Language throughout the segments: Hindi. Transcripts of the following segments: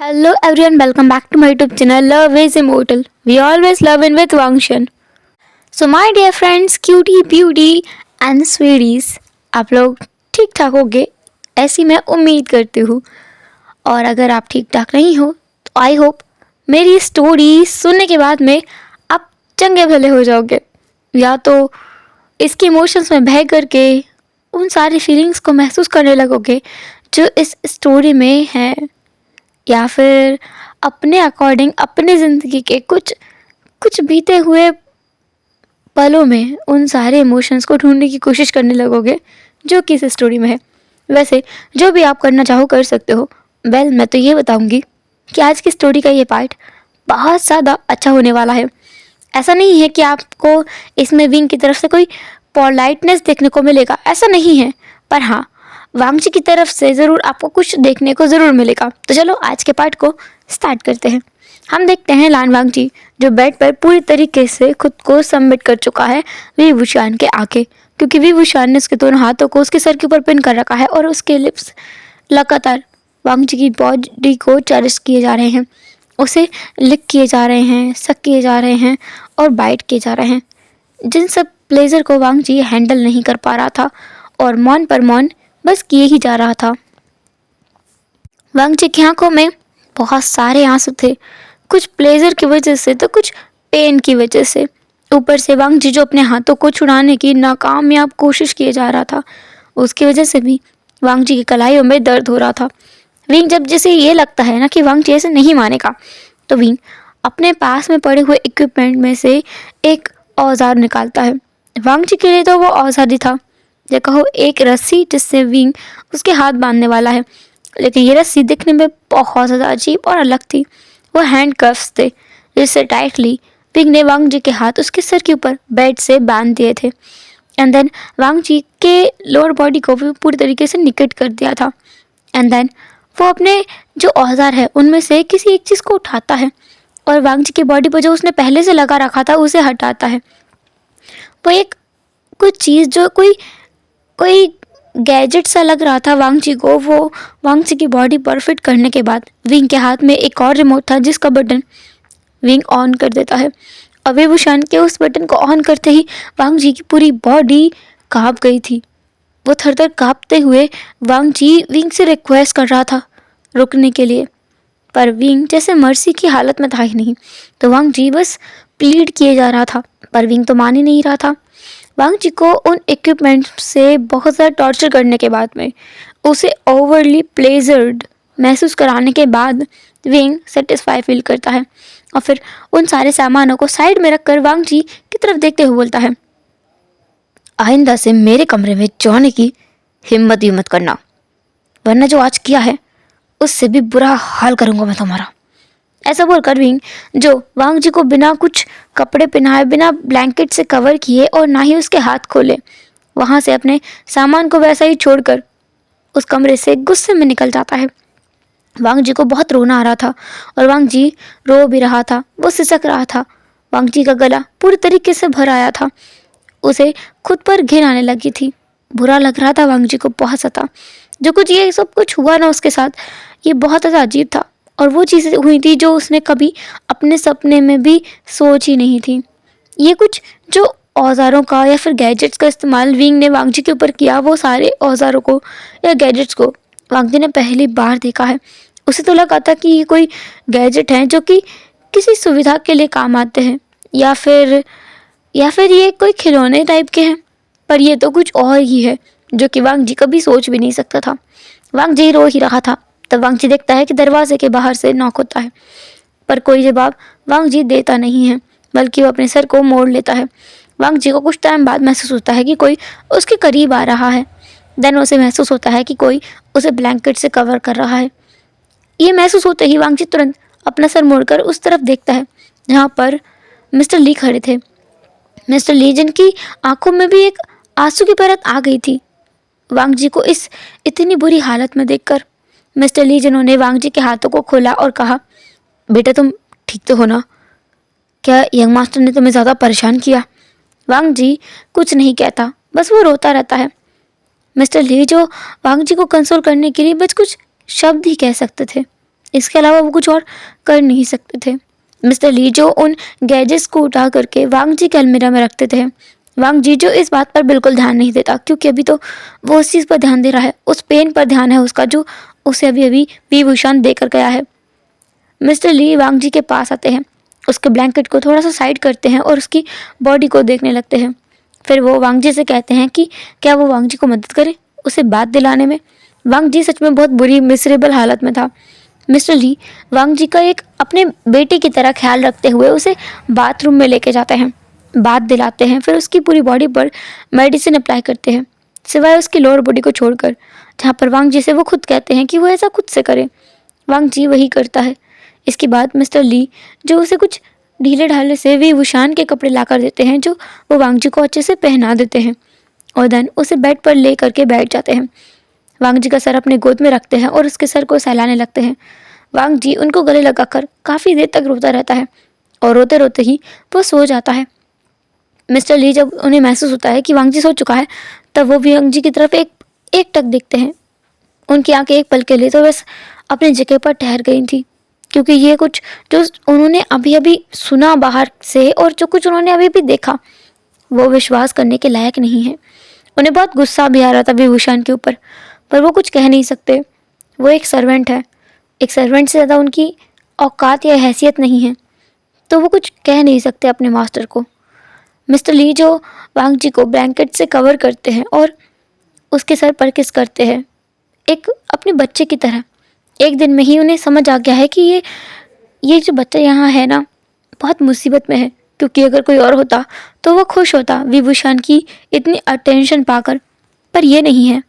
Hello everyone, welcome back to my YouTube channel Love is Immortal. We always love in with Vangshan. So my dear friends, cutie, beauty and sweeties, आप लोग ठीक ठाक होगे ऐसी मैं उम्मीद करती हूँ। और अगर आप ठीक ठाक नहीं हो तो आई होप मेरी स्टोरी सुनने के बाद में आप चंगे भले हो जाओगे, या तो इसके इमोशंस में बह करके उन सारी फीलिंग्स को महसूस करने लगोगे जो इस स्टोरी में है, या फिर अपने अकॉर्डिंग अपनी ज़िंदगी के कुछ कुछ बीते हुए पलों में उन सारे इमोशंस को ढूंढने की कोशिश करने लगोगे जो कि इस स्टोरी में है। वैसे जो भी आप करना चाहो कर सकते हो। मैं तो ये बताऊंगी कि आज की स्टोरी का ये पार्ट बहुत ज़्यादा अच्छा होने वाला है। ऐसा नहीं है कि आपको इसमें विंग की तरफ से कोई पोलाइटनेस देखने को मिलेगा, ऐसा नहीं है, पर हाँ वांगची की तरफ से ज़रूर आपको कुछ देखने को ज़रूर मिलेगा। तो चलो आज के पार्ट को स्टार्ट करते हैं। हम देखते हैं लान वांगची जो बेड पर पूरी तरीके से खुद को सबमिट कर चुका है वी वुशान के आगे, क्योंकि वी वुशान ने उसके दोनों हाथों को उसके सर के ऊपर पिन कर रखा है और उसके लिप्स लगातार वांगची की बॉडी को चरिश किए जा रहे हैं, उसे लिक किए जा रहे हैं, सक किए जा रहे हैं और बाइट किए जा रहे हैं। जिन सब प्लेजर को वांगची हैंडल नहीं कर पा रहा था और मौन पर मौन बस किए ही जा रहा था। वांगची की आंखों में बहुत सारे आंसू थे, कुछ प्लेजर की वजह से तो कुछ पेन की वजह से। ऊपर से वांगची जो अपने हाथों को छुड़ाने की नाकामयाब कोशिश किए जा रहा था, उसकी वजह से भी वांगची की कलाइयों में दर्द हो रहा था। विंग जब जैसे ये लगता है ना कि वांगची ऐसे नहीं मानेगा, तो विंग अपने पास में पड़े हुए इक्विपमेंट में से एक औजार निकालता है। वांगची के लिए तो वो औजार ही था, या कहो एक रस्सी जिससे विंग उसके हाथ बांधने वाला है, लेकिन ये रस्सी दिखने में बहुत ज़्यादा अजीब और अलग थी। वो हैंड कफ्स थे जिससे टाइटली विंग ने वांगजी के हाथ उसके सर के ऊपर बेड से बांध दिए थे, एंड देन वांगजी के लोअर बॉडी को भी पूरी तरीके से निकट कर दिया था। एंड देन वो अपने जो औजार है उनमें से किसी एक चीज़ को उठाता है और वांगजी की बॉडी पर जो उसने पहले से लगा रखा था उसे हटाता है। वो एक कुछ चीज़ जो कोई कोई गैजेट सा लग रहा था वांगची को, वो वांगची की बॉडी पर फिट करने के बाद विंग के हाथ में एक और रिमोट था जिसका बटन विंग ऑन कर देता है। और विभूषण के उस बटन को ऑन करते ही वांगची की पूरी बॉडी कांप गई थी। वो थर थर कांपते हुए वांगची विंग से रिक्वेस्ट कर रहा था रुकने के लिए, पर विंग जैसे मर्सी की हालत में था ही नहीं, तो वांगची बस प्लीड किए जा रहा था, पर विंग तो मान ही नहीं रहा था। वांगची को उन इक्विपमेंट से बहुत ज़्यादा टॉर्चर करने के बाद में उसे ओवरली प्लेजर्ड महसूस कराने के बाद विंग सेटिस्फाई फील करता है और फिर उन सारे सामानों को साइड में रखकर वांगची की तरफ देखते हुए बोलता है, आइंदा से मेरे कमरे में जाने की हिम्मत भी मत करना, वरना जो आज किया है उससे भी बुरा हाल करूँगा मैं तुम्हारा। ऐसा बोलकर विंग जो वांगजी को बिना कुछ कपड़े पहनाए, बिना ब्लैंकेट से कवर किए और ना ही उसके हाथ खोले, वहाँ से अपने सामान को वैसा ही छोड़कर उस कमरे से गुस्से में निकल जाता है। वांगजी को बहुत रोना आ रहा था और वांगजी रो भी रहा था, वो सिसक रहा था। वांगजी का गला पूरी तरीके से भर आया था, उसे खुद पर घिन आने लगी थी। बुरा लग रहा था वांगजी को बहुत ज़्यादा। जो कुछ ये सब कुछ हुआ ना उसके साथ, ये बहुत ज़्यादा अजीब था और वो चीज़ें हुई थी जो उसने कभी अपने सपने में भी सोच ही नहीं थी। ये कुछ जो औजारों का या फिर गैजेट्स का इस्तेमाल विंग ने वांगजी के ऊपर किया, वो सारे औजारों को या गैजेट्स को वांगजी ने पहली बार देखा है। उसे तो लगा था कि ये कोई गैजेट हैं जो कि किसी सुविधा के लिए काम आते हैं, या फिर ये कोई खिलौने टाइप के हैं, पर ये तो कुछ और ही है जो कि वांगजी कभी सोच भी नहीं सकता था। वांगजी रो ही रहा था, तब वांगजी देखता है कि दरवाजे के बाहर से नॉक होता है, पर कोई जवाब वांगजी देता नहीं है, बल्कि वो अपने सर को मोड़ लेता है। वांगजी को कुछ टाइम बाद महसूस होता है कि कोई उसके करीब आ रहा है। देन उसे महसूस होता है कि कोई उसे ब्लैंकेट से कवर कर रहा है। ये महसूस होते ही वांगजी तुरंत अपना सर मोड़कर उस तरफ देखता है जहाँ पर मिस्टर ली खड़े थे। मिस्टर ली जिनकी आंखों में भी एक आंसू की परत आ गई थी वांगजी को इस इतनी बुरी हालत में देखकर। मिस्टर ली जिन्होंने वांगजी के हाथों को खोला और कहा, बेटा तुम ठीक तो हो ना? क्या यंग मास्टर ने तुम्हें ज़्यादा परेशान किया? वांगजी कुछ नहीं कहता, बस वो रोता रहता है। मिस्टर ली जो वांगजी को कंसोल करने के लिए बस कुछ शब्द ही कह सकते थे, इसके अलावा वो कुछ और कर नहीं सकते थे। मिस्टर ली जो उन गैजेट्स को उठा करके वांग जी के अलमीरा में रखते थे, वांग जी जो इस बात पर बिल्कुल ध्यान नहीं देता, क्योंकि अभी तो वो उस चीज़ पर ध्यान दे रहा है, उस पेन पर ध्यान है उसका जो उसे अभी अभी विभूषण देकर गया है। मिस्टर ली वांग जी के पास आते हैं, उसके ब्लैंकेट को थोड़ा सा साइड करते हैं और उसकी बॉडी को देखने लगते हैं। फिर वो वांग जी से कहते हैं कि क्या वो वांग जी को मदद करे उसे बात दिलाने में। वांग जी सच में बहुत बुरी मिसरेबल हालत में था। मिस्टर ली वांग जी का एक अपने बेटे की तरह ख्याल रखते हुए उसे बाथरूम में लेके जाते हैं, बात दिलाते हैं, फिर उसकी पूरी बॉडी पर मेडिसिन अप्लाई करते हैं, सिवाय उसकी लोअर बॉडी को छोड़कर, जहाँ पर वांग जी से वो खुद कहते हैं कि वो ऐसा खुद से करे। वांग जी वही करता है। इसके बाद मिस्टर ली जो उसे कुछ ढीले ढाले से विभूषण के कपड़े ला कर देते हैं, जो वो वांग जी को अच्छे से पहना देते हैं, और देन उसे बेड पर ले करके बैठ जाते हैं। वांग जी का सर अपने गोद में रखते हैं और उसके सर को सहलाने लगते हैं। वांग जी उनको गले लगाकर काफ़ी देर तक रोता रहता है और रोते रोते ही वो सो जाता है। मिस्टर ली जब उन्हें महसूस होता है कि वांग जी सो चुका है, तब वो वांग जी की तरफ एक एक टक देखते हैं। उनकी आंखें एक पल के लिए तो बस अपनी जगह पर ठहर गई थी, क्योंकि ये कुछ जो उन्होंने अभी अभी सुना बाहर से और जो कुछ उन्होंने अभी अभी देखा वो विश्वास करने के लायक नहीं है। उन्हें बहुत गुस्सा भी आ रहा था विभूषण के ऊपर, पर वो कुछ कह नहीं सकते। वो एक सर्वेंट है, एक सर्वेंट से ज़्यादा उनकी औकात या हैसियत नहीं है, तो वो कुछ कह नहीं सकते अपने मास्टर को। मिस्टर ली जो वांग जी को ब्लैंकेट से कवर करते हैं और उसके सर पर किस करते हैं, एक अपने बच्चे की तरह। एक दिन में ही उन्हें समझ आ गया है कि ये जो बच्चा यहाँ है ना, बहुत मुसीबत में है, क्योंकि अगर कोई और होता तो वो खुश होता विभूषण की इतनी अटेंशन पाकर, पर ये नहीं है।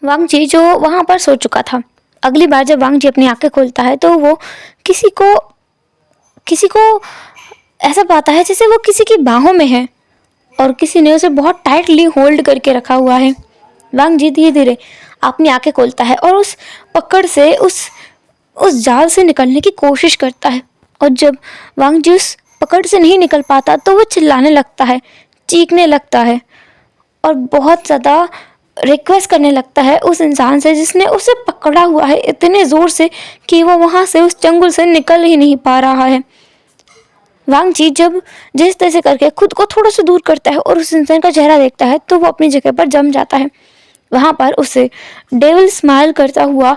वांग जी जो वहाँ पर सो चुका था, अगली बार जब वांग जी अपनी आंखें खोलता है तो वो किसी को ऐसा पाता है जैसे वो किसी की बाहों में है और किसी ने उसे बहुत टाइटली होल्ड करके रखा हुआ है। वांग जी धीरे धीरे अपनी आंखें खोलता है और उस पकड़ से उस जाल से निकलने की कोशिश करता है, और जब वांग जी उस पकड़ से नहीं निकल पाता तो वो चिल्लाने लगता है, चीखने लगता है और बहुत ज़्यादा रिक्वेस्ट करने लगता है उस इंसान से जिसने उसे पकड़ा हुआ है इतने ज़ोर से कि वो वहाँ से उस चंगुल से निकल ही नहीं पा रहा है। वांग जी जब जिस तरह से करके खुद को थोड़ा सा दूर करता है और उस इंसान का चेहरा देखता है तो वो अपनी जगह पर जम जाता है। वहाँ पर उसे डेविल स्माइल करता हुआ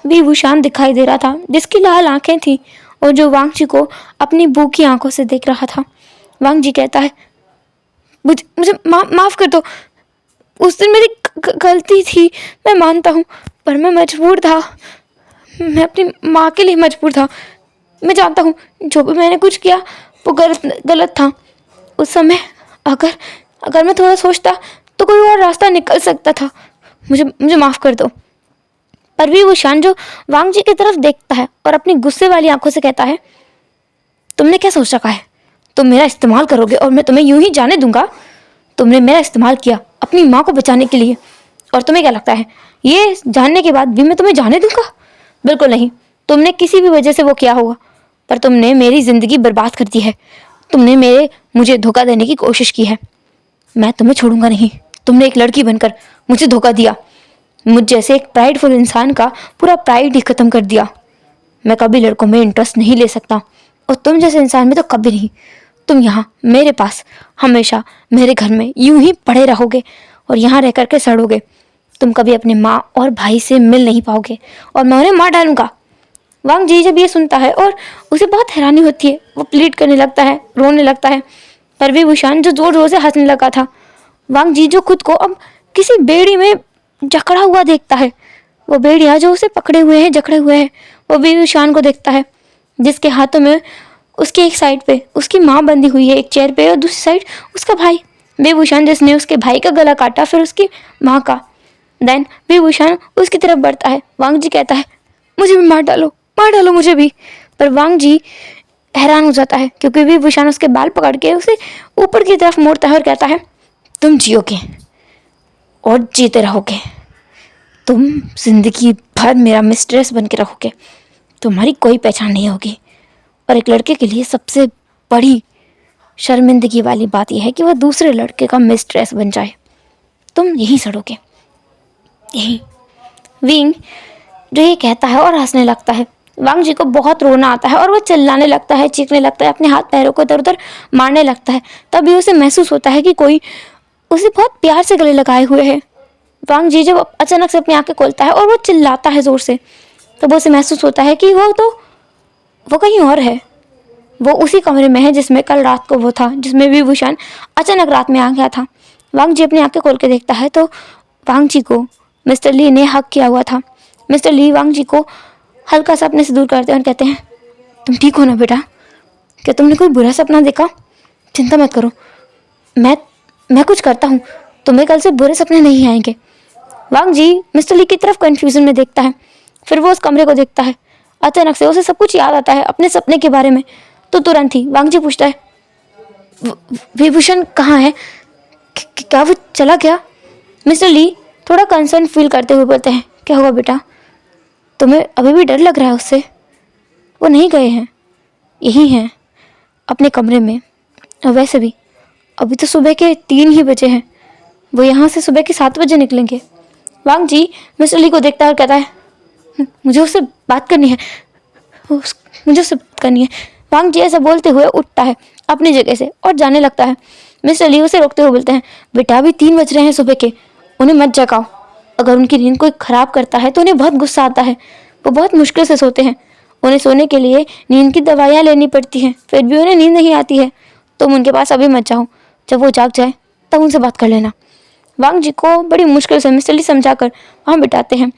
विभूषण दिखाई दे रहा था, जिसकी लाल आंखें थी और जो वांग जी को अपनी भूखी आंखों से देख रहा था। वांग जी कहता है, मुझे माफ़ कर दो, उस दिन मेरी गलती थी, मैं मानता हूँ, पर मैं मजबूर था, मैं अपनी माँ के लिए मजबूर था। मैं जानता हूँ जो भी मैंने कुछ किया वो गलत था। उस समय अगर मैं थोड़ा सोचता तो कोई और रास्ता निकल सकता था। मुझे माफ़ कर दो। पर विभूषण जो वांग जी की तरफ देखता है और अपनी गुस्से वाली आंखों से कहता है, तुमने क्या सोच रखा है? तुम मेरा इस्तेमाल करोगे और मैं तुम्हें यूं ही जाने दूंगा? तुमने मेरा इस्तेमाल किया अपनी माँ को बचाने के लिए, और तुम्हें क्या लगता है ये जानने के बाद भी मैं तुम्हें जाने दूंगा? बिल्कुल नहीं। तुमने किसी भी वजह से वो किया होगा, पर तुमने मेरी ज़िंदगी बर्बाद कर दी है। तुमने मुझे धोखा देने की कोशिश की है। मैं तुम्हें छोड़ूंगा नहीं। तुमने एक लड़की बनकर मुझे धोखा दिया, मुझ जैसे एक प्राइडफुल इंसान का पूरा प्राइड ही ख़त्म कर दिया। मैं कभी लड़कों में इंटरेस्ट नहीं ले सकता, और तुम जैसे इंसान में तो कभी नहीं। तुम यहाँ मेरे पास हमेशा मेरे घर में यूं ही पड़े रहोगे और यहाँ रह करके सड़ोगे। तुम कभी अपने माँ और भाई से मिल नहीं पाओगे और मैं उन्हें मार डालूंगा। वांग जी जब ये सुनता है और उसे बहुत हैरानी होती है, वो प्लीड करने लगता है, रोने लगता है, पर विभूषण जो जोर जोर से हंसने लगा था। वांग जी जो खुद को अब किसी बेड़ी में जकड़ा हुआ देखता है, वो बेड़िया जो उसे पकड़े हुए हैं, जकड़े हुए हैं, वो विभूषण को देखता है जिसके हाथों में उसके एक साइड पे उसकी माँ बंधी हुई है एक चेयर पे, और दूसरी साइड उसका भाई विभूषण जिसने उसके भाई का गला काटा, फिर उसकी माँ का। देन विभूषण उसकी तरफ बढ़ता है। वांग जी कहता है, मुझे भी मार डालो मुझे भी। पर वांग जी हैरान हो जाता है क्योंकि विभूषण उसके बाल पकड़ के उसे ऊपर की तरफ मोड़ता है और कहता है, तुम जियोगे और जीते रहोगे। तुम जिंदगी भर मेरा मिस्ट्रेस बन के रहोगे। तुम्हारी कोई पहचान नहीं होगी। और एक लड़के के लिए सबसे बड़ी शर्मिंदगी वाली बात यह है कि वह दूसरे लड़के का मिस्ट्रेस बन जाए। तुम यहीं सड़ोगे, यहीं। विंग जो ये कहता है और हंसने लगता है, वांग जी को बहुत रोना आता है और वो चिल्लाने लगता है, चीखने लगता है, अपने हाथ पैरों को इधर उधर मारने लगता है। तभी उसे महसूस होता है कि कोई उसे बहुत प्यार से गले लगाए हुए है। वांग जी जब अचानक से अपनी आंखें खोलता है और वो चिल्लाता है जोर से, तब उसे महसूस होता है कि वो कहीं और है। वो उसी कमरे में है जिसमें कल रात को वो था, जिसमें विभूषण अचानक रात में आ गया था। वांग जी अपनी आंखें खोल के देखता है तो वांग जी को मिस्टर ली ने हक किया हुआ था। मिस्टर ली वांग जी को हल्का सा अपने से दूर करते हैं और कहते हैं, तुम ठीक हो ना बेटा? क्या तुमने कोई बुरा सपना देखा? चिंता मत करो, मैं कुछ करता हूँ, तुम्हें कल से बुरे सपने नहीं आएंगे। वांग जी मिस्टर ली की तरफ कंफ्यूजन में देखता है। फिर वो उस कमरे को देखता है। अचानक से उसे सब कुछ याद आता है अपने सपने के बारे में। तो तुरंत ही वांग जी पूछता है, विभूषण कहाँ है? क्या वो चला गया? मिस्टर ली थोड़ा कंसर्न फील करते हुए बोलते हैं, क्या हुआ बेटा? तुम्हें अभी भी डर लग रहा है उससे? वो नहीं गए हैं, यही हैं अपने कमरे में। और वैसे भी अभी तो सुबह के 3 ही बजे हैं, वो यहाँ से सुबह के 7 बजे निकलेंगे। वांग जी मिस्टर ली को देखता है और कहता है, मुझे उससे बात करनी है, मुझे उससे बात करनी है। वांग जी ऐसा बोलते हुए उठता है अपनी जगह से और जाने लगता है। मिस्टर ली उसे रोकते हुए बोलते हैं, बेटा अभी 3 बज रहे हैं सुबह के, उन्हें मत जगाओ। अगर उनकी नींद कोई खराब करता है तो उन्हें बहुत गुस्सा आता है। वो बहुत मुश्किल से सोते हैं, उन्हें सोने के लिए नींद की दवाइयाँ लेनी पड़ती हैं, फिर भी उन्हें नींद नहीं आती है। तुम उनके पास अभी मत जाओ, जब वो जाग जाए तब उनसे बात कर लेना। वांग जी को बड़ी मुश्किल से मिस्टर ली समझाकर वहाँ बिठाते हैं।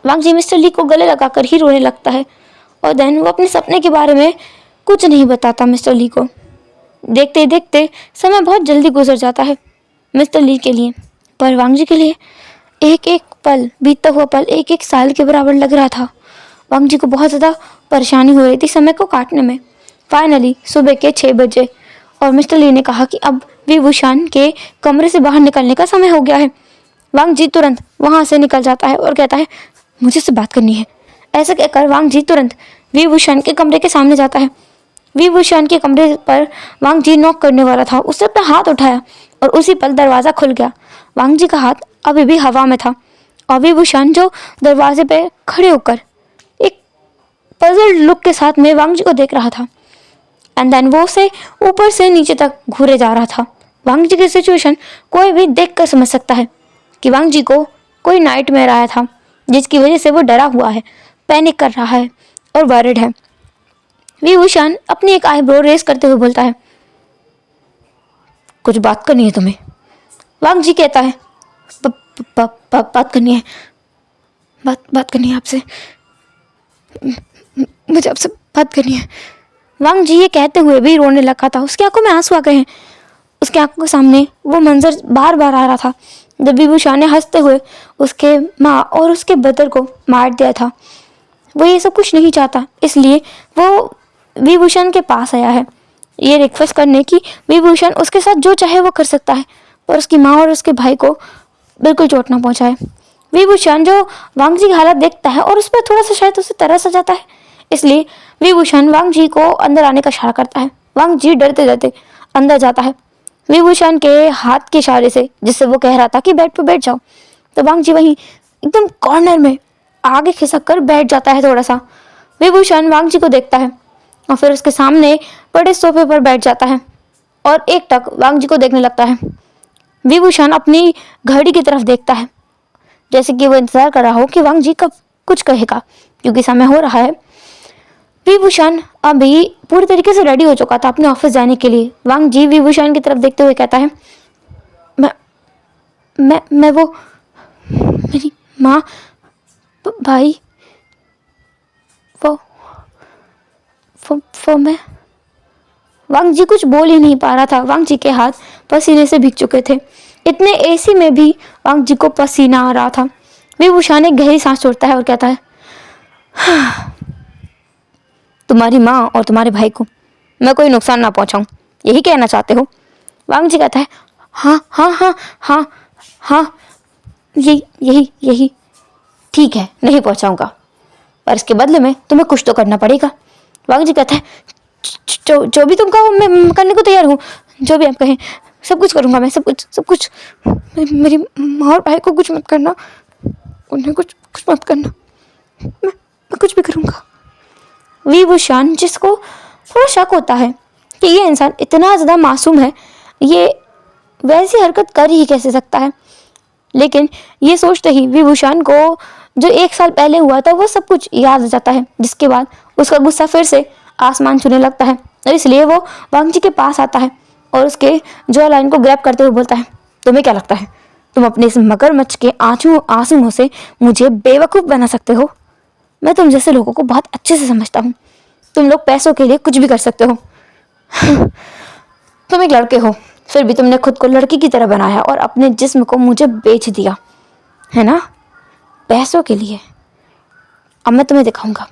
वांग जी मिस्टर ली को गले लगाकर ही रोने लगता है और देन वो अपने सपने के बारे में कुछ नहीं बताता मिस्टर ली को। देखते देखते समय बहुत जल्दी गुजर जाता है मिस्टर ली के लिए, पर वांग जी के लिए एक एक पल, बीतता हुआ पल एक एक साल के बराबर लग रहा था। वांग जी को बहुत ज़्यादा परेशानी हो रही थी समय को काटने में। फाइनली सुबह के 6 बजे और मिस्टर ली ने कहा कि अब विभूषण के कमरे से बाहर निकलने का समय हो गया है। वांग जी तुरंत वहाँ से निकल जाता है और कहता है, मुझे उससे बात करनी है। ऐसा कहकर वांग जी तुरंत विभूषण के कमरे के सामने जाता है। विभूषण के कमरे पर वांग जी नॉक करने वाला था। उसने अपना हाथ उठाया और उसी पल दरवाज़ा खुल गया। वांग जी का हाथ अभी भी हवा में था और विभूषण जो दरवाजे पे खड़े होकर एक पजल्ड लुक के साथ में वांग जी को देख रहा था। एंड देन वो उसे ऊपर से नीचे तक घूरे जा रहा था। वांग जी की सिचुएशन कोई भी देख कर समझ सकता है कि वांग जी को कोई नाइटमेयर आया था, जिसकी वजह से वो डरा हुआ है, पैनिक कर रहा है और वरिड है। विभूषण अपनी एक आईब्रो रेस करते हुए बोलता है, कुछ बात करनी है तुम्हें? वांग जी कहता है, बात करनी है, बात करनी है आपसे, मुझे आपसे बात करनी है। वांग जी ये कहते हुए भी रोने लगा था। उसकी आंखों में आंसू आ गए हैं। उसकी आंखों के सामने वो मंजर बार बार आ रहा था जब विभूषण ने हंसते हुए उसके माँ और उसके ब्रदर को मार दिया था। वो ये सब कुछ नहीं चाहता, इसलिए वो विभूषण के पास आया है ये रिक्वेस्ट करने की विभूषण उसके साथ जो चाहे वो कर सकता है, पर उसकी माँ और उसके भाई को बिल्कुल चोट ना पहुंचाए। विभूषण जो वांग जी की हालत देखता है और उस पर थोड़ा सा शायद उसे तरस आ जाता है, इसलिए विभूषण वांग जी को अंदर आने का इशारा करता है। वांग जी डरते डरते अंदर जाता है विभूषण के हाथ के इशारे से, जिससे वो कह रहा था कि बेड पर बैठ जाओ। तो वांग जी वहीं एकदम कॉर्नर में आगे खिसक कर बैठ जाता है थोड़ा सा। विभूषण वांग जी को देखता है और फिर उसके सामने बड़े सोफे पर बैठ जाता है और एक टक वांग जी को देखने लगता है। विभूषण अपनी घड़ी की तरफ देखता है, जैसे कि वो इंतजार कर रहा हो कि वांग जी कब कुछ कहेगा, क्योंकि समय हो रहा है। विभूषण अभी पूरी तरीके से रेडी हो चुका था अपने ऑफिस जाने के लिए। वांग जी विभूषण की तरफ देखते हुए कहता है, मैं वो मेरी माँ, भाई, वो मैं। वांग जी कुछ बोल ही नहीं पा रहा था। वांग जी के हाथ पसीने से भीग चुके थे। इतने एसी में भी वांग जी को पसीना आ रहा था। विभूषण एक गहरी सांस छोड़ता है और कहता है, तुम्हारी माँ और तुम्हारे भाई को मैं कोई नुकसान ना पहुंचाऊं, यही कहना चाहते हो? वांग जी कहता है, हाँ हाँ हाँ हाँ हाँ, यही ठीक है, नहीं पहुंचाऊंगा, पर इसके बदले में तुम्हें कुछ तो करना पड़ेगा। वांग जी कहता है, जो भी तुम कहो मैं करने को तैयार हूँ, जो भी आप कहें सब कुछ करूँगा मैं, सब कुछ। मेरी माँ और भाई को कुछ मत करना, उन्हें कुछ मत करना, मैं कुछ भी करूँगा। विभूषण, जिसको थोड़ा शक होता है कि ये इंसान इतना ज़्यादा मासूम है, ये वैसी हरकत कर ही कैसे सकता है। लेकिन ये सोचते ही विभूषण को जो 1 साल पहले हुआ था वो सब कुछ याद आ जाता है, जिसके बाद उसका गुस्सा फिर से आसमान छूने लगता है और इसलिए वो वांग जी के पास आता है और उसके जॉ लाइन को ग्रैब करते हुए बोलता है, तुम्हें क्या लगता है तुम अपने इस मगरमच्छ के आंसुओं से मुझे बेवकूफ़ बना सकते हो? मैं तुम जैसे लोगों को बहुत अच्छे से समझता हूँ। तुम लोग पैसों के लिए कुछ भी कर सकते हो। तुम एक लड़के हो, फिर भी तुमने खुद को लड़की की तरह बनाया और अपने जिस्म को मुझे बेच दिया, है ना, पैसों के लिए। अब मैं तुम्हें दिखाऊंगा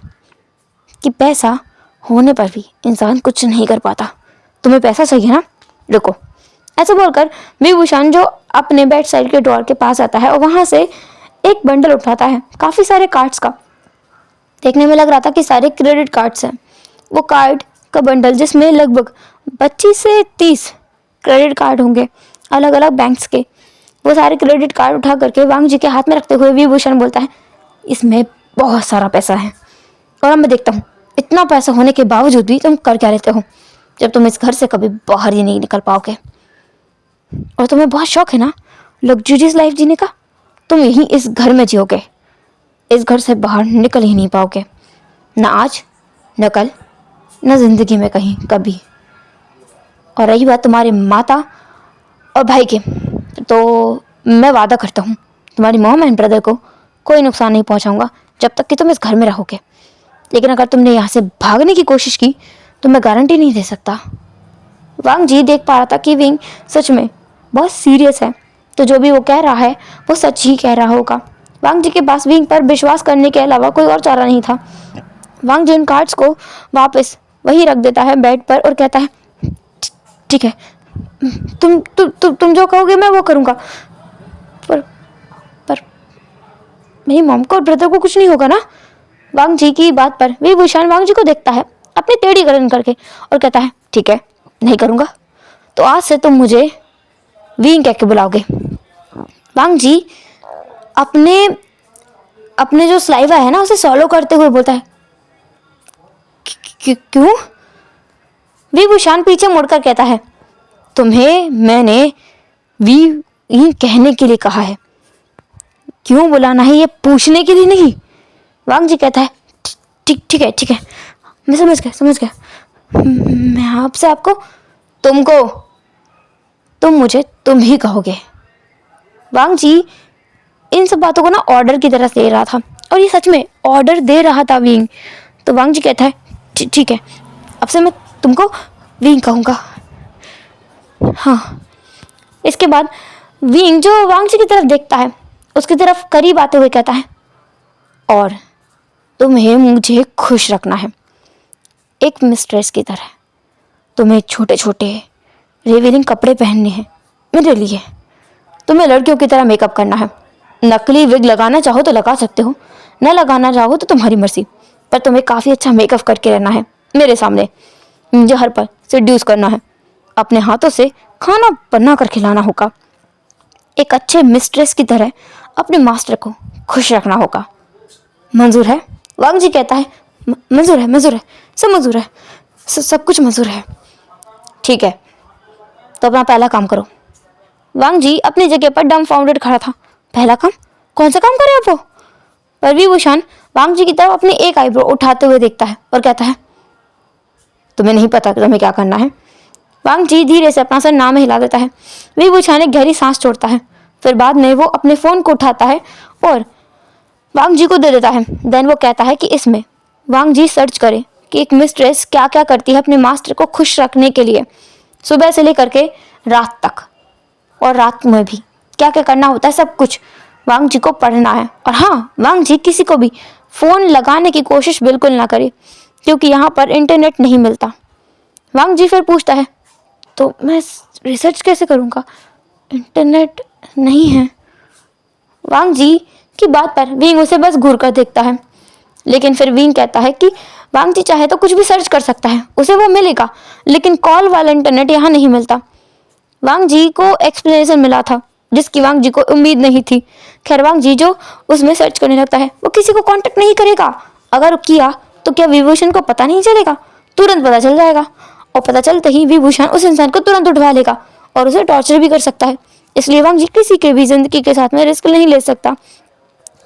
कि पैसा होने पर भी इंसान कुछ नहीं कर पाता। तुम्हें पैसा चाहिए ना, रुको। ऐसे बोलकर विभूषण जो अपने बेड साइड के ड्रॉअर के पास आता है और वहां से एक बंडल उठाता है काफ़ी सारे कार्ड्स का। देखने में लग रहा था कि सारे क्रेडिट कार्ड्स हैं। वो कार्ड का बंडल जिसमें लगभग 25 से 30 क्रेडिट कार्ड होंगे अलग अलग बैंक्स के। वो सारे क्रेडिट कार्ड उठा करके वांग जी के हाथ में रखते हुए विभूषण बोलता है, इसमें बहुत सारा पैसा है और अब मैं देखता हूँ इतना पैसा होने के बावजूद भी तुम कर क्या लेते हो, जब तुम इस घर से कभी बाहर ही नहीं निकल पाओगे। और तुम्हें बहुत शौक है ना लग्जूरियस लाइफ जीने का, तुम यहीं इस घर में जियोगे, इस घर से बाहर निकल ही नहीं पाओगे, ना आज न कल न जिंदगी में कहीं कभी। और रही बात तुम्हारे माता और भाई के, तो मैं वादा करता हूँ तुम्हारी मॉम एंड ब्रदर को कोई नुकसान नहीं पहुँचाऊँगा जब तक कि तुम इस घर में रहोगे। लेकिन अगर तुमने यहाँ से भागने की कोशिश की तो मैं गारंटी नहीं दे सकता। वांग जी देख पा रहा था कि विंग सच में बहुत सीरियस है, तो जो भी वो कह रहा है वो सच ही कह रहा होगा। वांग जी के पास विंग पर विश्वास करने के अलावा कोई और चारा नहीं था। वांग जी उन कार्ड्स को वापस वही रख देता है बेड पर और कहता है, ठीक है, तुम जो कहोगे मैं वो करूँगा, पर मेरी मॉम को और ब्रदर को कुछ नहीं होगा ना? वांग जी की बात पर विभूषण वांग जी को देखता है अपनी टेढ़ी गर्दन करके और कहता है, ठीक है, नहीं करूँगा, तो आज से तुम मुझे विंग कह के बुलाओगे। वांग जी अपने जो सलाइवा है ना उसे सॉलो करते हुए बोलता है, क्यों? विभूषण पीछे मुड़कर कहता है, तुम्हें मैंने विंग कहने के लिए कहा है, क्यों बुलाना है ये पूछने के लिए नहीं। वांग जी कहता है, ठीक है, मैं समझ गया। मैं आपसे आपको तुम मुझे तुम ही कहोगे। वांग जी इन सब बातों को ना ऑर्डर की तरह दे रहा था और ये सच में ऑर्डर दे रहा था विंग। तो वांग जी कहता है, ठीक है, अब से मैं तुमको विंग कहूँगा। हाँ। इसके बाद विंग जो वांग जी की तरफ देखता है उसकी तरफ करीब आते हुए कहता है, और तुम्हें मुझे खुश रखना है एक मिस्ट्रेस की तरह। तुम्हें छोटे छोटे रिवीलिंग कपड़े पहनने हैं मेरे लिए। तुम्हें लड़कियों की तरह मेकअप करना है। नकली विग लगाना चाहो तो लगा सकते हो, न लगाना चाहो तो तुम्हारी मर्जी, पर तुम्हें काफ़ी अच्छा मेकअप करके रहना है मेरे सामने। मुझे हर पल सेड्यूस करना है। अपने हाथों से खाना बना कर खिलाना होगा। एक अच्छे मिस्ट्रेस की तरह अपने मास्टर को खुश रखना होगा। मंजूर है? वांग जी कहता है, मंजूर है, सब मंजूर है, सब कुछ मंजूर है। ठीक है, तो अपना पहला काम करो। वांग जी अपनी जगह पर डम्फाउंडेड खड़ा था। पहला काम? कौन सा काम करे आप वो? पर विभूषण वांग जी की तरफ अपनी एक आईब्रो उठाते हुए देखता है और कहता है, तुम्हें नहीं पता कि तुम्हें क्या करना है। वांग जी धीरे से अपना सर नाम हिला देता है। विभूषण एक गहरी सांस छोड़ता है, फिर बाद में वो अपने फ़ोन को उठाता है और वांग जी को दे देता है। देन वो कहता है कि इसमें वांग जी सर्च करे कि एक मिस्ट्रेस क्या क्या करती है अपने मास्टर को खुश रखने के लिए, सुबह से लेकर के रात तक, और रात में भी क्या क्या करना होता है, सब कुछ वांग जी को पढ़ना है। और हाँ, वांग जी किसी को भी फ़ोन लगाने की कोशिश बिल्कुल ना करे, क्योंकि यहाँ पर इंटरनेट नहीं मिलता। वांग जी फिर पूछता है, तो मैं रिसर्च कैसे करूँगा, इंटरनेट नहीं है। वांग जी की बात पर विंग उसे बस घूर कर देखता है, लेकिन फिर विंग कहता है कि वांग जी चाहे तो कुछ भी सर्च कर सकता है, उसे वो मिलेगा, लेकिन कॉल वाला इंटरनेट यहाँ नहीं मिलता। वांग जी को एक्सप्लेनेशन मिला था जिसकी वांग जी को उम्मीद नहीं थी। खैर, वांग जी जो उसमें सर्च करने लगता है वो किसी को कांटेक्ट नहीं करेगा, अगर किया तो क्या विभूषण को पता नहीं चलेगा? तुरंत पता चल जाएगा, और पता चलते ही विभूषण उस इंसान को तुरंत उठवा लेगा और उसे टॉर्चर भी कर सकता है। इसलिए वांग जी किसी के भी जिंदगी के साथ में रिस्क नहीं ले सकता।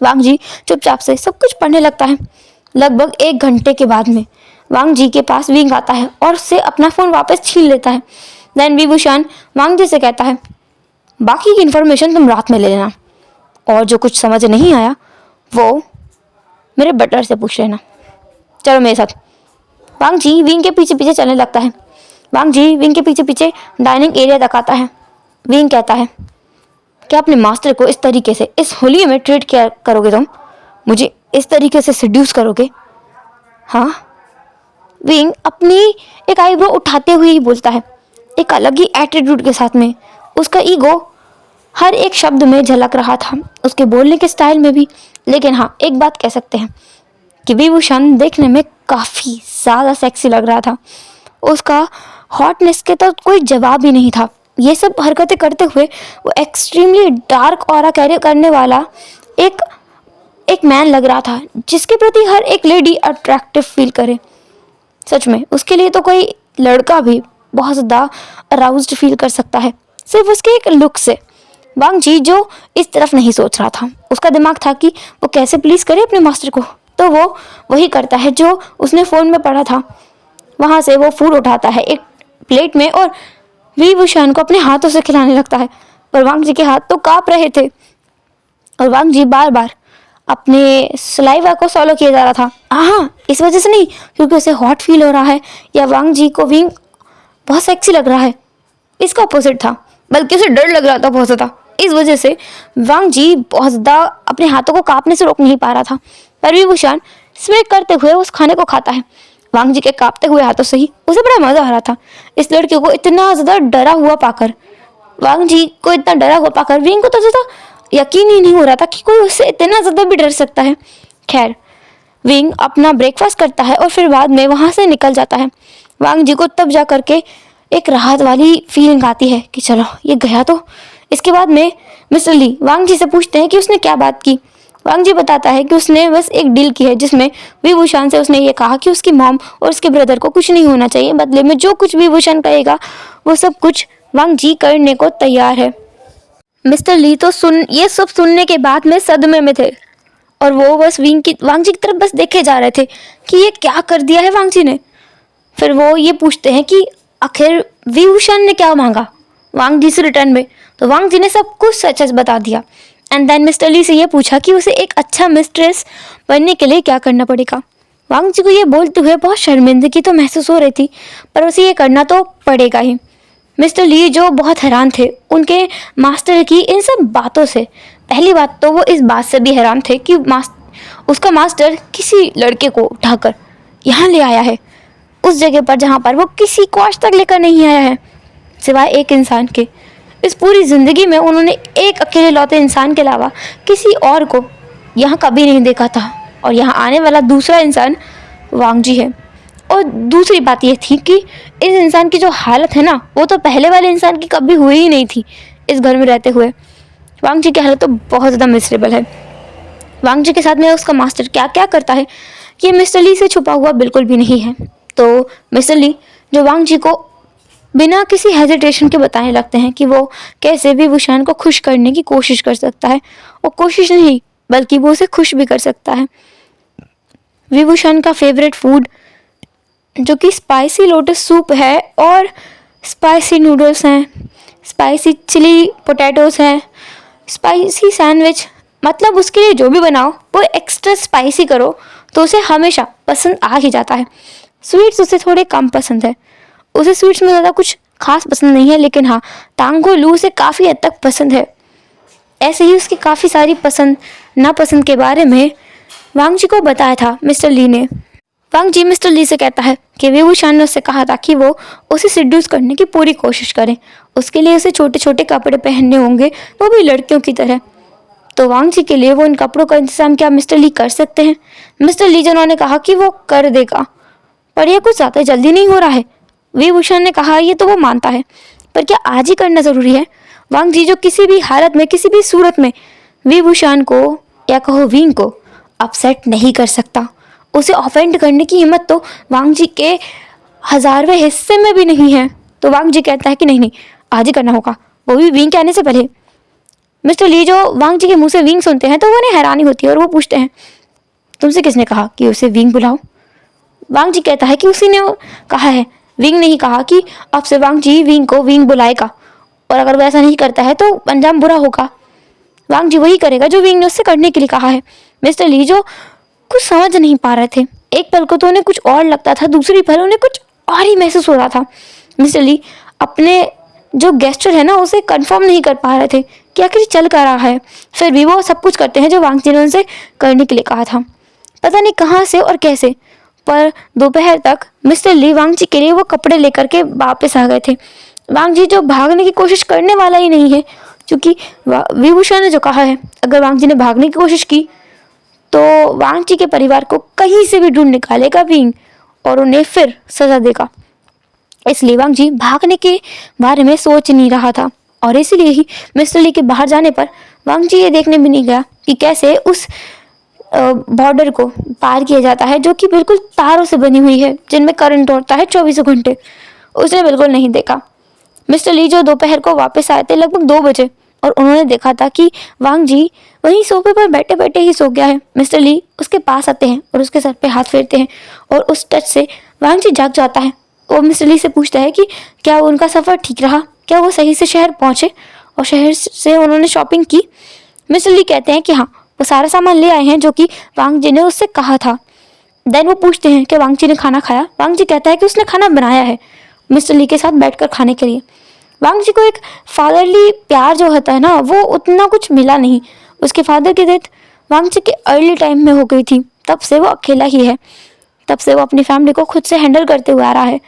वांग जी चुपचाप से सब कुछ पढ़ने लगता है। लगभग 1 घंटे के बाद में वांग जी के पास विंग आता है और उससे अपना फोन वापस छीन लेता है। देन विभूषण वांग जी से कहता है, बाकी की इन्फॉर्मेशन तुम रात में ले लेना, और जो कुछ समझ नहीं आया वो मेरे बटलर से पूछ लेना। चलो मेरे साथ। वांग जी विंग के पीछे पीछे चलने लगता है। वांग जी विंग के पीछे पीछे डाइनिंग एरिया तक आता है। विंग कहता है, क्या अपने मास्टर को इस तरीके से इस होली में ट्रीट किया करोगे? तुम मुझे इस तरीके से सिड्यूस करोगे? हाँ। विंग अपनी एक आईब्रो उठाते हुए ही बोलता है, एक अलग ही एटीट्यूड के साथ में। उसका ईगो हर एक शब्द में झलक रहा था, उसके बोलने के स्टाइल में भी। लेकिन हाँ, एक बात कह सकते हैं कि विभूषण देखने में काफ़ी ज़्यादा सेक्सी लग रहा था। उसका हॉटनेस के तो कोई जवाब ही नहीं था। ये सब हरकतें करते हुए वो एक्सट्रीमली डार्क ऑरा कैरी करने वाला एक मैन लग रहा था, जिसके प्रति हर एक लेडी अट्रैक्टिव फील करे। सच में उसके लिए तो कोई लड़का भी बहुत ज़्यादा अराउज्ड फील कर सकता है, सिर्फ उसके एक लुक से। वांग जी जो इस तरफ नहीं सोच रहा था, उसका दिमाग था कि वो कैसे प्लीज़ करे अपने मास्टर को, तो वो वही करता है जो उसने फ़ोन में पढ़ा था। वहाँ से वो फूड उठाता है एक प्लेट में और विभूषण को अपने हाथों से खिलाने लगता है। पर वांग जी के हाथ तो काँप रहे थे और वांग जी बार बार अपने सलाइवा को सॉलो किया जा रहा था। हाँ, इस वजह से नहीं क्योंकि उसे हॉट फील हो रहा है या वांग जी को विंग बहुत सेक्सी लग रहा है, इसका अपोजिट था, बल्कि उसे डर लग रहा था बहुत ज़्यादा। इस वजह से वांग जी बहुत ज़्यादा अपने हाथों को कांपने से रोक नहीं पा रहा था। पर विभूषण स्मिक करते हुए उस खाने को खाता है। वांग जी के कांपते हुए हाथों से ही उसे बड़ा मजा आ रहा था इस लड़के को इतना ज़्यादा डरा हुआ पाकर। वांग जी को इतना डरा हुआ पाकर विंग को तो ज़्यादा यकीन ही नहीं हो रहा था कि कोई उससे इतना ज़्यादा भी डर सकता है। खैर, विंग अपना ब्रेकफास्ट करता है और फिर बाद में वहाँ से निकल जाता है। वांग जी को तब जा करके एक राहत वाली फीलिंग आती है कि चलो ये गया तो। इसके बाद में मिस्टर ली वांग जी से पूछते हैं कि उसने क्या बात की। वांग जी बताता है कि उसने बस एक डील की है जिसमें विभूषण से उसने ये कहा कि उसकी मॉम और उसके ब्रदर को कुछ नहीं होना चाहिए, बदले में जो कुछ विभूषण कहेगा वो सब कुछ वांग जी करने को तैयार है। मिस्टर ली तो ये सब सुनने के बाद में सदमे में थे और वो बस वांग जी की तरफ बस देखे जा रहे थे कि ये क्या कर दिया है वांग जी ने। फिर वो ये पूछते हैं कि आखिर विभूषण ने क्या मांगा वांग जी से रिटर्न में। तो वांग जी ने सब कुछ सच सच बता दिया। एंड देन मिस्टर ली से ये पूछा कि उसे एक अच्छा मिस्ट्रेस बनने के लिए क्या करना पड़ेगा। वांग जी को ये बोलते हुए बहुत शर्मिंदगी तो महसूस हो रही थी, पर उसे ये करना तो पड़ेगा ही। मिस्टर ली जो बहुत हैरान थे उनके मास्टर की इन सब बातों से। पहली बात तो वो इस बात से भी हैरान थे कि उसका मास्टर किसी लड़के को उठाकर यहाँ ले आया है, उस जगह पर जहाँ पर वो किसी को आज तक लेकर नहीं आया है सिवाय एक इंसान के। इस पूरी ज़िंदगी में उन्होंने एक अकेले लौते इंसान के अलावा किसी और को यहाँ कभी नहीं देखा था, और यहाँ आने वाला दूसरा इंसान वांग जी है। और दूसरी बात ये थी कि इस इंसान की जो हालत है ना, वो तो पहले वाले इंसान की कभी हुई ही नहीं थी इस घर में रहते हुए। वांग जी की हालत तो बहुत ज़्यादा मिसरेबल है। वांग जी के साथ में उसका मास्टर क्या क्या करता है ये मिस्टर ली से छुपा हुआ बिल्कुल भी नहीं है। तो मिस्टर ली जो वांग जी को बिना किसी हेजिटेशन के बताने लगते हैं कि वो कैसे विभूषण को खुश करने की कोशिश कर सकता है, और कोशिश नहीं बल्कि वो उसे खुश भी कर सकता है। विभूषण का फेवरेट फूड जो कि स्पाइसी लोटस सूप है और स्पाइसी नूडल्स हैं, स्पाइसी चिली पोटैटोस हैं, स्पाइसी सैंडविच, मतलब उसके लिए जो भी बनाओ वो एक्स्ट्रा स्पाइसी करो तो उसे हमेशा पसंद आ ही जाता है। स्वीट्स उसे थोड़े कम पसंद है, उसे स्वीट्स में ज़्यादा कुछ खास पसंद नहीं है, लेकिन हाँ टांगो लू से काफ़ी हद तक पसंद है। ऐसे ही उसकी काफ़ी सारी पसंद नापसंद के बारे में वांग जी को बताया था मिस्टर ली ने। वांग जी मिस्टर ली से कहता है कि विभूषण ने उससे कहा था कि वो उसे सिड्यूस करने की पूरी कोशिश करें, उसके लिए उसे छोटे छोटे कपड़े पहनने होंगे, वो भी लड़कियों की तरह। तो वांग जी के लिए वो इन कपड़ों का इंतजाम क्या मिस्टर ली कर सकते हैं। मिस्टर ली जिन्होंने कहा कि वो कर देगा, पर यह कुछ ज़्यादा जल्दी नहीं हो रहा है। विभूषण ने कहा ये तो वो मानता है, पर क्या आज ही करना ज़रूरी है। वांग जी जो किसी भी हालत में किसी भी सूरत में विभूषण को या कहो विंग को अपसेट नहीं कर सकता, उसे ऑफेंड करने की हिम्मत तो वांग जी के 1000वें हिस्से में भी नहीं है। तो वांग जी कहता है कि नहीं नहीं, आज ही करना होगा, वो भी विंग कहने से पहले। मिस्टर ली जो वांग जी के मुंह से विंग सुनते हैं तो उन्हें हैरानी होती है और वो पूछते हैं, तुमसे किसने कहा कि उसे विंग बुलाओ? वांग जी कहता है कि उसी ने कहा है, विंग नहीं कहा कि अब से वांग जी विंग को विंग बुलाएगा, और अगर वो ऐसा नहीं करता है तो अंजाम बुरा होगा। वांग जी वही करेगा जो विंग ने उससे करने के लिए कहा है। मिस्टर ली जो कुछ समझ नहीं पा रहे थे। एक पल को तो उन्हें कुछ और लगता था, दूसरी पल उन्हें कुछ और ही महसूस हो रहा था। मिस्टर ली अपने जो गेस्चर है ना उसे कंफर्म नहीं कर पा रहे थे कि आखिर चल क्या रहा है। फिर भी वो सब कुछ करते हैं जो वांग जी ने उनसे करने के लिए कहा था। पता नहीं कहाँ से और कैसे, पर दोपहर तक मिस्टर ली वांग जी के लिए वो कपड़े लेकर के वापस आ गए थे। वांग जी जो भागने की कोशिश करने वाला ही नहीं है, क्योंकि विभूषण ने जो कहा है अगर वांग जी ने भागने की कोशिश की तो वांग जी के परिवार को कहीं से भी ढूंढ निकालेगा विंग और उन्हें फिर सजा देगा। इसलिए वांग जी भागने के बारे में सोच नहीं रहा था, और इसीलिए ही मिस्टर ली के बाहर जाने पर वांग जी ये देखने भी नहीं गया कि कैसे उस बॉर्डर को पार किया जाता है जो कि बिल्कुल तारों से बनी हुई है जिनमें करंट दौड़ता है 24 घंटे। उसने बिल्कुल नहीं देखा। मिस्टर ली जो दोपहर को वापस आए थे लगभग 2 बजे, और उन्होंने देखा था कि वांग जी वहीं सोफे पर बैठे बैठे ही सो गया है। मिस्टर ली उसके पास आते हैं और उसके सर पे हाथ फेरते हैं, और उस टच से वांग जी जाग जाता है। वो मिस्टर ली से पूछता है कि क्या उनका सफ़र ठीक रहा, क्या वो सही से शहर पहुँचे और शहर से उन्होंने शॉपिंग की। मिस्टर ली कहते हैं कि हाँ, वो सारा सामान ले आए हैं जो कि वांग जी ने उससे कहा था। देन वो पूछते हैं कि वांग जी ने खाना खाया। वांग जी कहता है कि उसने खाना बनाया है मिस्टर ली के साथ बैठकर खाने के लिए। वांग जी को एक फादरली प्यार जो होता है ना वो उतना कुछ मिला नहीं। उसके फादर की डेथ वांग जी के अर्ली टाइम में हो गई थी, तब से वो अकेला ही है। तब से वो अपनी फैमिली को खुद से हैंडल करते हुए आ रहा है,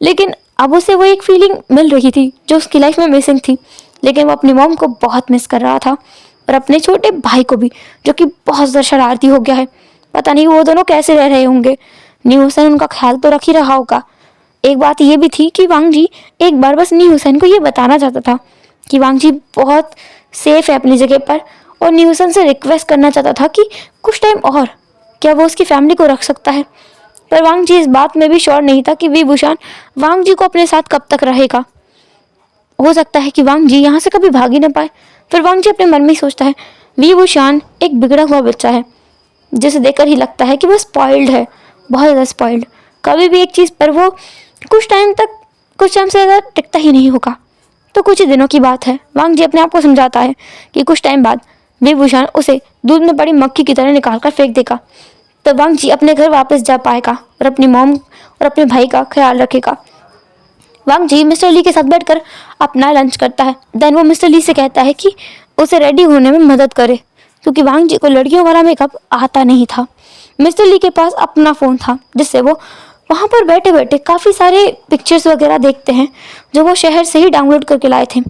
लेकिन अब उसे वो एक फीलिंग मिल रही थी जो उसकी लाइफ में मिसिंग थी। लेकिन वो अपनी मॉम को बहुत मिस कर रहा था, और अपने छोटे भाई को भी जो कि बहुत ज़्यादा शरारती हो गया है। पता नहीं वो दोनों कैसे रह रहे होंगे। न्यू हुसैन उनका ख्याल तो रख ही रहा होगा। एक बात ये भी थी कि वांग जी एक बार बस न्यू हुसैन को ये बताना चाहता था कि वांग जी बहुत सेफ है अपनी जगह पर, और न्यू हुसैन से रिक्वेस्ट करना चाहता था कि कुछ टाइम और क्या वो उसकी फैमिली को रख सकता है। पर वांग जी इस बात में भी श्योर नहीं था कि विभूषण वांग जी को अपने साथ कब तक रहेगा। हो सकता है कि वांग जी यहाँ से कभी भाग ही ना पाए। फिर वांग जी अपने मन में ही सोचता है, विभूषण एक बिगड़ा हुआ बच्चा है जिसे देखकर ही लगता है कि वो स्पॉइल्ड है, बहुत ज़्यादा स्पॉइल्ड। कभी भी एक चीज़ पर वो कुछ टाइम से ज़्यादा टिकता ही नहीं होगा। तो कुछ ही दिनों की बात है। वांग जी अपने आप को समझाता है कि कुछ टाइम बाद विभूषण उसे दूध में पड़ी मक्खी की तरह निकाल कर फेंक देगा। तो वांग जी अपने घर वापस जा पाएगा और अपनी मॉम और अपने भाई का ख्याल रखेगा। वांग जी मिस्टर ली के साथ बैठकर अपना लंच करता है। देन वो मिस्टर ली से कहता है कि उसे रेडी होने में मदद करे, क्योंकि वांग जी को लड़कियों वाला मेकअप आता नहीं था। मिस्टर ली के पास अपना फ़ोन था जिससे वो वहाँ पर बैठे बैठे काफ़ी सारे पिक्चर्स वगैरह देखते हैं जो वो शहर से ही डाउनलोड करके लाए थे।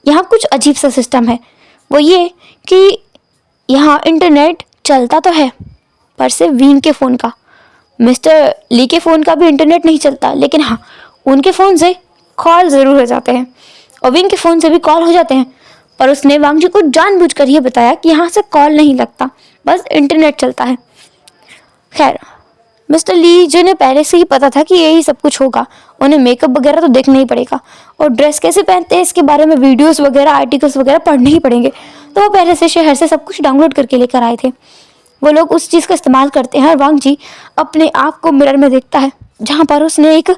यहाँ कुछ अजीब सा सिस्टम है, वो ये कि यहाँ इंटरनेट चलता तो है पर सिर्फ विंग के फ़ोन का। मिस्टर ली के फ़ोन का भी इंटरनेट नहीं चलता, लेकिन हाँ उनके फ़ोन से कॉल ज़रूर हो जाते हैं, और विंग के फ़ोन से भी कॉल हो जाते हैं। पर उसने वांग जी को जानबूझकर ये बताया कि यहाँ से कॉल नहीं लगता, बस इंटरनेट चलता है। खैर मिस्टर ली जिन्हें पहले से ही पता था कि यही सब कुछ होगा, उन्हें मेकअप वगैरह तो देखना ही पड़ेगा, और ड्रेस कैसे पहनते हैं इसके बारे में वीडियोस वगैरह आर्टिकल्स वगैरह पढ़ने ही पड़ेंगे। तो वो पहले से शहर से सब कुछ डाउनलोड करके लेकर आए थे। वो लोग उस चीज़ का इस्तेमाल करते हैं, और वांग जी अपने आप को मिरर में देखता है जहाँ पर उसने एक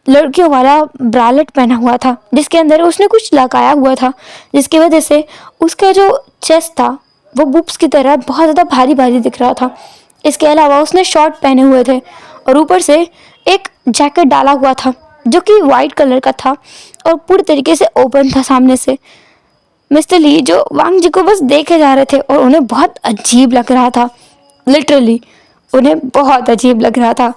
लड़कियों वाला ब्रालेट पहना हुआ था जिसके अंदर उसने कुछ लगाया हुआ था, जिसकी वजह से उसका जो चेस्ट था वो बुप्स की तरह बहुत ज़्यादा भारी भारी दिख रहा था। इसके अलावा उसने शॉर्ट पहने हुए थे और ऊपर से एक जैकेट डाला हुआ था जो कि वाइट कलर का था और पूरी तरीके से ओपन था सामने से। मिस्टर ली जो वांग जी को बस देखे जा रहे थे और उन्हें बहुत अजीब लग रहा था। लिटरली उन्हें बहुत अजीब लग रहा था।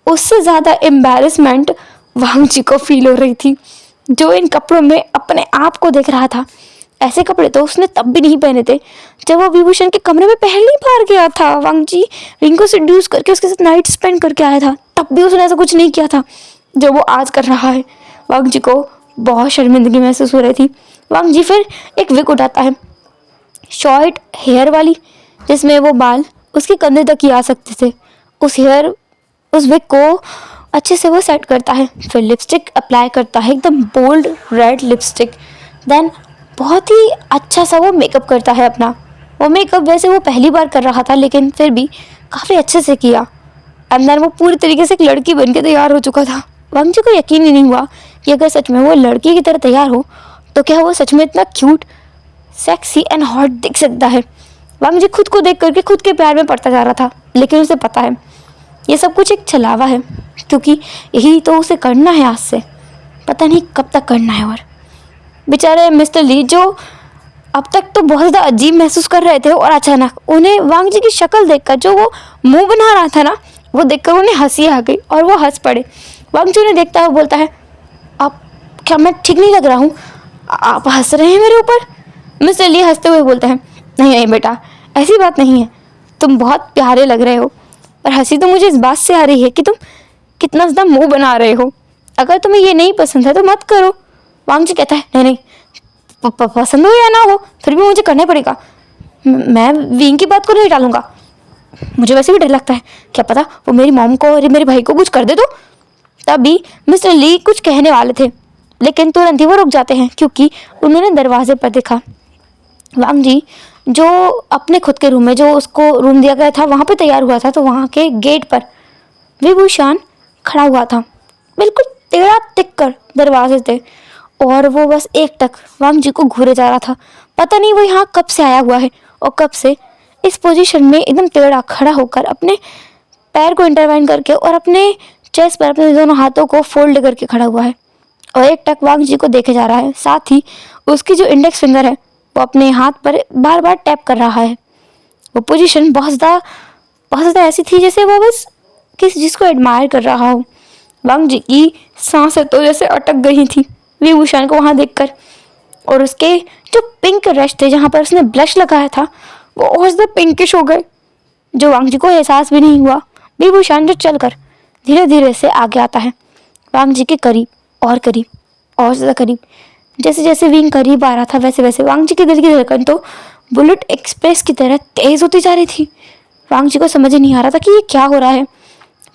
उससे ज़्यादा एम्बैरेसमेंट वांग जी को फील हो रही थी जो इन कपड़ों में अपने आप को देख रहा था। ऐसे कपड़े तो उसने तब भी नहीं पहने थे जब वो विभूषण के कमरे में पहली बार गया था। वांग जी विंग को सेड्यूस करके उसके साथ नाइट स्पेंड करके आया था, तब भी उसने ऐसा कुछ नहीं किया था जो वो आज कर रहा है। वांग जी को बहुत शर्मिंदगी महसूस हो रही थी। वांग जी फिर एक विग उठाता है, शॉर्ट हेयर वाली, जिसमें वो बाल उसके कंधे तक ही आ सकते थे उस विग को अच्छे से वो सेट करता है, फिर लिपस्टिक अप्लाई करता है, एकदम बोल्ड रेड लिपस्टिक। देन बहुत ही अच्छा सा वो मेकअप करता है अपना। वो मेकअप वैसे वो पहली बार कर रहा था, लेकिन फिर भी काफ़ी अच्छे से किया। एंड देन वो पूरी तरीके से एक लड़की बन के तैयार हो चुका था। वांग जी को यकीन ही नहीं हुआ कि अगर सच में वो लड़की की तरह तैयार हो तो क्या वो सच में इतना क्यूट, सेक्सी एंड हॉट दिख सकता है। वांग जी खुद को देख करके खुद के प्यार में पड़ता जा रहा था, लेकिन उसे पता है ये सब कुछ एक छलावा है, क्योंकि यही तो उसे करना है आज से, पता नहीं कब तक करना है। और बेचारे मिस्टर ली जो अब तक तो बहुत ज़्यादा अजीब महसूस कर रहे थे, और अचानक उन्हें वांग जी की शक्ल देखकर, जो वो मुंह बना रहा था ना, वो देखकर उन्हें हंसी आ गई और वो हंस पड़े। वांग जी उन्हें देखता हुआ बोलता है, आप क्या मैं ठीक नहीं लग रहा हूँ? आप हंस रहे हैं मेरे ऊपर? मिस्टर ली हंसते हुए बोलते हैं, नहीं नहीं बेटा, ऐसी बात नहीं है, तुम बहुत प्यारे लग रहे हो। और हंसी तो मुझे इस बात से आ रही है कि तुम कितना ज़्यादा मुंह बना रहे हो। अगर तुम्हें ये नहीं पसंद है तो मत करो। वांग जी कहता है, नहीं नहीं, पसंद हो या ना हो फिर भी मुझे करना पड़ेगा। मैं विंग की बात को नहीं टालूंगा। मुझे वैसे भी डर लगता है, क्या पता वो मेरी मॉम को और मेरे भाई को कुछ कर दे तो। तभी मिस्टर ली कुछ कहने वाले थे, लेकिन तुरंत ही वो रुक जाते हैं, क्योंकि उन्होंने दरवाजे पर देखा वांग जी जो अपने खुद के रूम में, जो उसको रूम दिया गया था वहाँ पे तैयार हुआ था, तो वहाँ के गेट पर विभूषण खड़ा हुआ था, बिल्कुल टेढ़ा टिक कर दरवाजे से, और वो बस एकटक वांग जी को घूरे जा रहा था। पता नहीं वो यहाँ कब से आया हुआ है और कब से इस पोजीशन में एकदम टेढ़ा खड़ा होकर अपने पैर को इंटरवाइन करके और अपने चेस्ट पर अपने दोनों हाथों को फोल्ड करके खड़ा हुआ है, और एकटक वांग जी को देखे जा रहा है। साथ ही उसकी जो इंडेक्स फिंगर है वो अपने हाथ पर बार बार टैप कर रहा है। वो पोजीशन बहुत ज़्यादा ऐसी थी जैसे वो बस किसी चीज़ को एडमायर कर रहा हो। वांग जी की सांसें तो जैसे अटक गई थी विभूषण को वहाँ देखकर, और उसके जो पिंक रश थे जहाँ पर उसने ब्लश लगाया था वो और ज़्यादा पिंकिश हो गए, जो वांग जी को एहसास भी नहीं हुआ। विभूषण जो चलकर धीरे धीरे से आगे आता है, वांग जी के करीब और ज़्यादा करीब। जैसे जैसे विंग करीब आ रहा था वैसे वैसे वांग जी के दिल की धड़कन तो बुलेट एक्सप्रेस की तरह तेज़ होती जा रही थी। वांग जी को समझ ही नहीं आ रहा था कि ये क्या हो रहा है।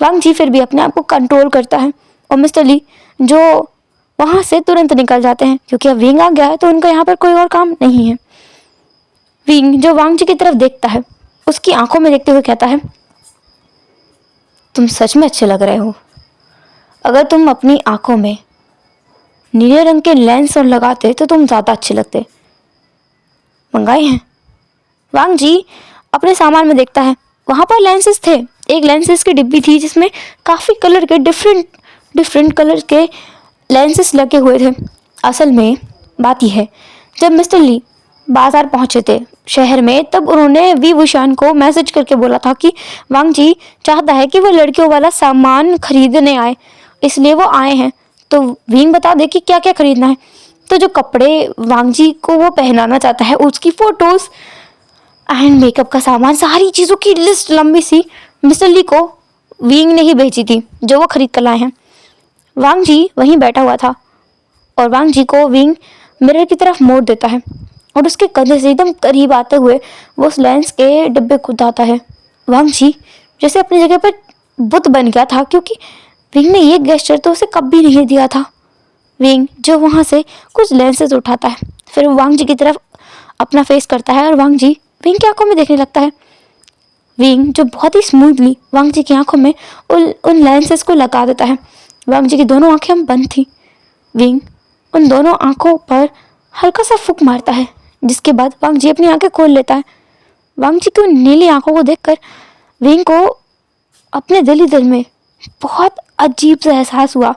वांग जी फिर भी अपने आप को कंट्रोल करता है, और मिस्टर ली जो वहाँ से तुरंत निकल जाते हैं, क्योंकि अब विंग आ गया है तो उनका यहाँ पर कोई और काम नहीं है। विंग जो वांग जी की तरफ देखता है, उसकी आंखों में देखते हुए कहता है, तुम सच में अच्छे लग रहे हो। अगर तुम अपनी आंखों में नीले रंग के लेंस और लगाते तो तुम ज़्यादा अच्छे लगते। मंगाए हैं? वांग जी अपने सामान में देखता है, वहाँ पर लेंसेज थे। एक लेंसेज की डिब्बी थी जिसमें काफ़ी कलर के डिफरेंट कलर के लेंसेज लगे हुए थे। असल में बात यह है, जब मिस्टर ली बाज़ार पहुँचे थे शहर में, तब उन्होंने विभूषण को मैसेज करके बोला था कि वांग जी चाहता है कि वो लड़कियों वाला सामान खरीदने आए, इसलिए वो आए हैं, तो विंग बता दे कि क्या क्या खरीदना है। तो जो कपड़े वांग जी को वो पहनाना चाहता है, उसकी फ़ोटोज़ एंड मेकअप का सामान, सारी चीज़ों की लिस्ट लंबी सी मिस्टर ली को विंग ने ही भेजी थी, जो वो खरीद कर लाए हैं। वांग जी वहीं बैठा हुआ था, और वांग जी को विंग मिरर की तरफ मोड़ देता है, और उसके कंधे से एकदम करीब आते हुए वो उस लेंस के डिब्बे कूद आता है। वांग जी जैसे अपनी जगह पर बुत बन गया था, क्योंकि विंग ने ये गेस्चर तो उसे कभी नहीं दिया था। विंग जो वहाँ से कुछ लेंसेज उठाता है, फिर वांग जी की तरफ अपना फेस करता है, और वांग जी विंग की आंखों में देखने लगता है। विंग जो बहुत ही स्मूथली वांग जी की आंखों में उन लेंसेज को लगा देता है। वांग जी की दोनों आंखें बंद थी। विंग उन दोनों आंखों पर हल्का सा फूंक मारता है, जिसके बाद वांग जी अपनी आंखें खोल लेता है। वांग जी की उन नीली आंखों को देखकर विंग को अपने दिल ही दिल में बहुत अजीब सा एहसास हुआ।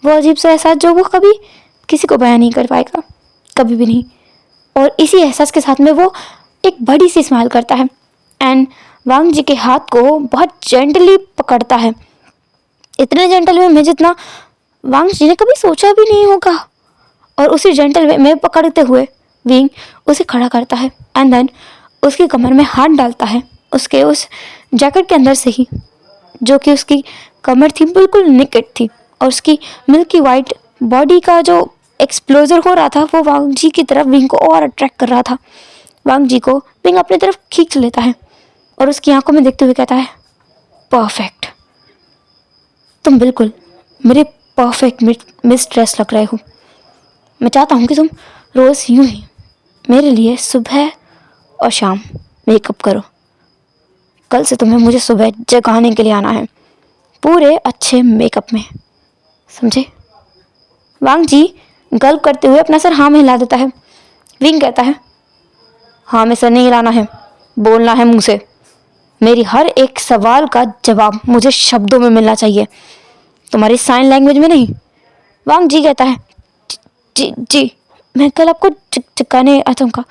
वो अजीब सा एहसास जो वो कभी किसी को बयान नहीं कर पाएगा, कभी भी नहीं। और इसी एहसास के साथ में वो एक बड़ी सी स्माइल करता है एंड वांग जी के हाथ को बहुत जेंटली पकड़ता है, इतने जेंटल वे में जितना वांग जी ने कभी सोचा भी नहीं होगा। और उसी जेंटल वे में पकड़ते हुए विंग उसे खड़ा करता है एंड देन उसकी कमर में हाथ डालता है, उसके उस जैकेट के अंदर से ही, जो कि उसकी कमर थी बिल्कुल निकट थी, और उसकी मिल्की वाइट बॉडी का जो एक्सप्लोजर हो रहा था वो वांग जी की तरफ विंग को और अट्रैक्ट कर रहा था। वांग जी को विंग अपनी तरफ खींच लेता है और उसकी आंखों में देखते हुए कहता है, परफेक्ट। तुम बिल्कुल मेरे परफेक्ट मिस्ट्रेस लग रहे हो। मैं चाहता हूँ कि तुम रोज़ यूं ही मेरे लिए सुबह और शाम मेकअप करो। कल से तुम्हें मुझे सुबह जगाने के लिए आना है, पूरे अच्छे मेकअप में, समझे? वांग जी गल्प करते हुए अपना सर हाँ में हिला देता है। विंग कहता है, हाँ में सर नहीं हिलाना है, बोलना है मुंह से। मेरी हर एक सवाल का जवाब मुझे शब्दों में मिलना चाहिए, तुम्हारी साइन लैंग्वेज में नहीं। वांग जी कहता है, जी जी, मैं कल आपको चिपकाने आऊँगा।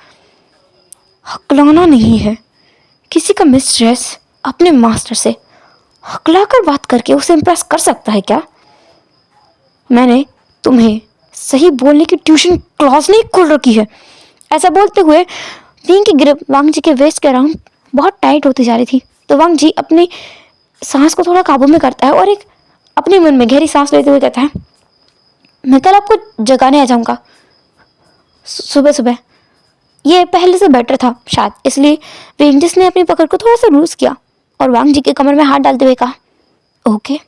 हकलाना नहीं है। किसी का मिस्ट्रेस अपने मास्टर से हकलाकर बात करके उसे इम्प्रेस कर सकता है क्या? मैंने तुम्हें सही बोलने की ट्यूशन क्लास नहीं खोल रखी है। ऐसा बोलते हुए विंग की ग्रिप वांग जी के वेस्ट के अराउंड बहुत टाइट होती जा रही थी। तो वांग जी अपनी सांस को थोड़ा काबू में करता है और एक अपने मन में गहरी सांस लेते हुए कहता है, मैं कल आपको जगाने आ जाऊँगा सुबह सुबह। ये पहले से बेटर था शायद, इसलिए विंग ने अपनी पकड़ को थोड़ा सा लूज किया और वांग जी के कमर में हाथ डालते हुए कहा, ओके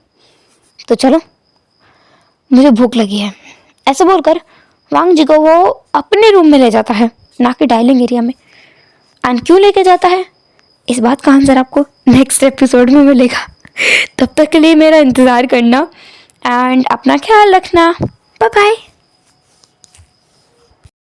तो चलो, मुझे भूख लगी है। ऐसे बोलकर वांग जी को वो अपने रूम में ले जाता है, ना कि डाइनिंग एरिया में। एंड क्यों लेके जाता है, इस बात का आंसर आपको नेक्स्ट एपिसोड में मिलेगा। तब तक के लिए मेरा इंतज़ार करना एंड अपना ख्याल रखना। Bye bye.